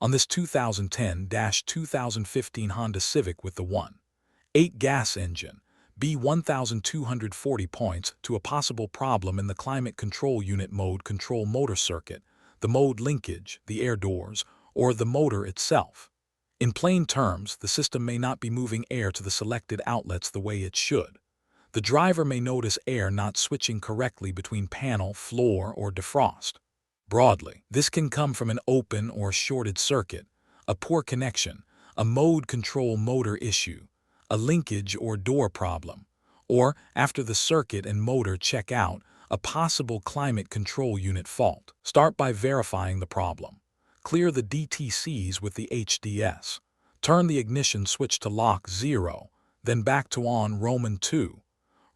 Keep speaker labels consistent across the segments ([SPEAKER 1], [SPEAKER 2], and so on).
[SPEAKER 1] On this 2010-2015 Honda Civic with the 1.8 gas engine, B1240 points to a possible problem in the climate control unit mode control motor circuit, the mode linkage, the air doors, or the motor itself. In plain terms, the system may not be moving air to the selected outlets the way it should. The driver may notice air not switching correctly between panel, floor, or defrost. Broadly, this can come from an open or shorted circuit, a poor connection, a mode control motor issue, a linkage or door problem, or, after the circuit and motor check out, a possible climate control unit fault. Start by verifying the problem. Clear the DTCs with the HDS. Turn the ignition switch to lock 0, then back to on Roman 2.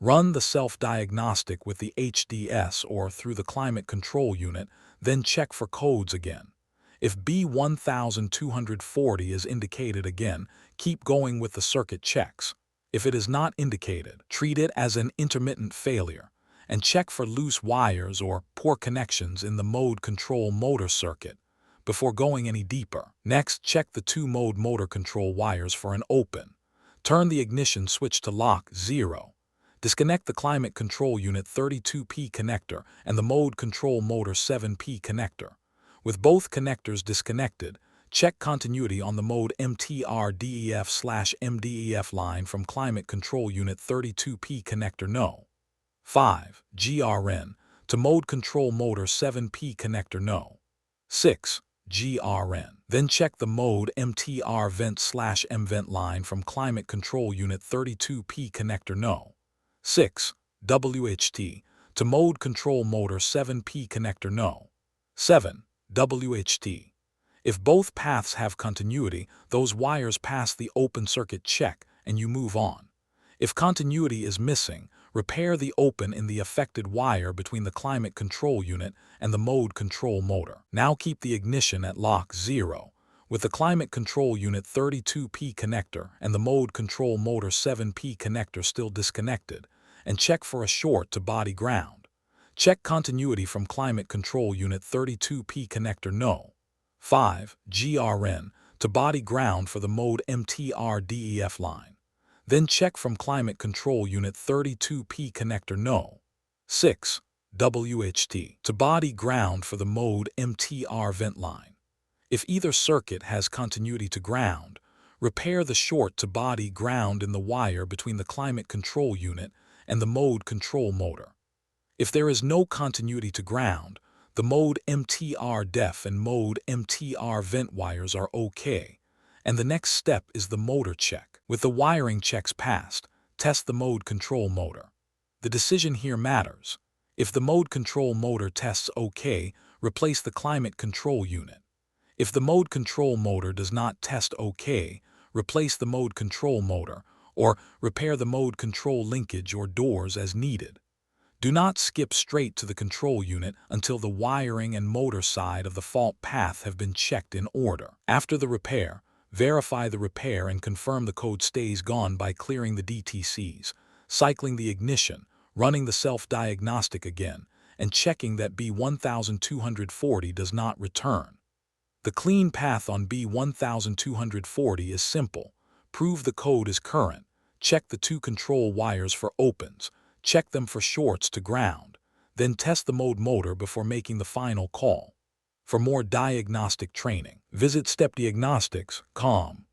[SPEAKER 1] Run the self-diagnostic with the HDS or through the climate control unit, then check for codes again. If B1240 is indicated again, keep going with the circuit checks. If it is not indicated, treat it as an intermittent failure, and check for loose wires or poor connections in the mode control motor circuit before going any deeper. Next, check the two-mode motor control wires for an open. Turn the ignition switch to lock 0. Disconnect the climate control unit 32P connector and the mode control motor 7P connector. With both connectors disconnected, check continuity on the mode MTR-DEF/MDEF line from climate control unit 32P connector No. 5. GRN to mode control motor 7P connector No. 6. GRN. Then check the mode MTR vent/M vent line from climate control unit 32P connector No. 6. WHT to mode control motor 7P connector No. 7. WHT. If both paths have continuity, those wires pass the open circuit check and you move on. If continuity is missing, repair the open in the affected wire between the climate control unit and the mode control motor. Now keep the ignition at lock 0, with the climate control unit 32P connector and the mode control motor 7P connector still disconnected, and check for a short to body ground. Check continuity from climate control unit 32P connector No. 5. GRN to body ground for the mode MTR-DEF line. Then check from climate control unit 32P connector No. 6. WHT to body ground for the mode MTR vent line. If either circuit has continuity to ground, repair the short to body ground in the wire between the climate control unit and the mode control motor. If there is no continuity to ground, the mode MTR def and mode MTR vent wires are okay, and the next step is the motor check. With the wiring checks passed, test the mode control motor. The decision here matters. If the mode control motor tests okay, replace the climate control unit. If the mode control motor does not test okay, replace the mode control motor, or repair the mode control linkage or doors as needed. Do not skip straight to the control unit until the wiring and motor side of the fault path have been checked in order. After the repair, verify the repair and confirm the code stays gone by clearing the DTCs, cycling the ignition, running the self-diagnostic again, and checking that B1240 does not return. The clean path on B1240 is simple. Prove the code is current, check the two control wires for opens, check them for shorts to ground, then test the mode motor before making the final call. For more diagnostic training, visit stepdiagnostics.com.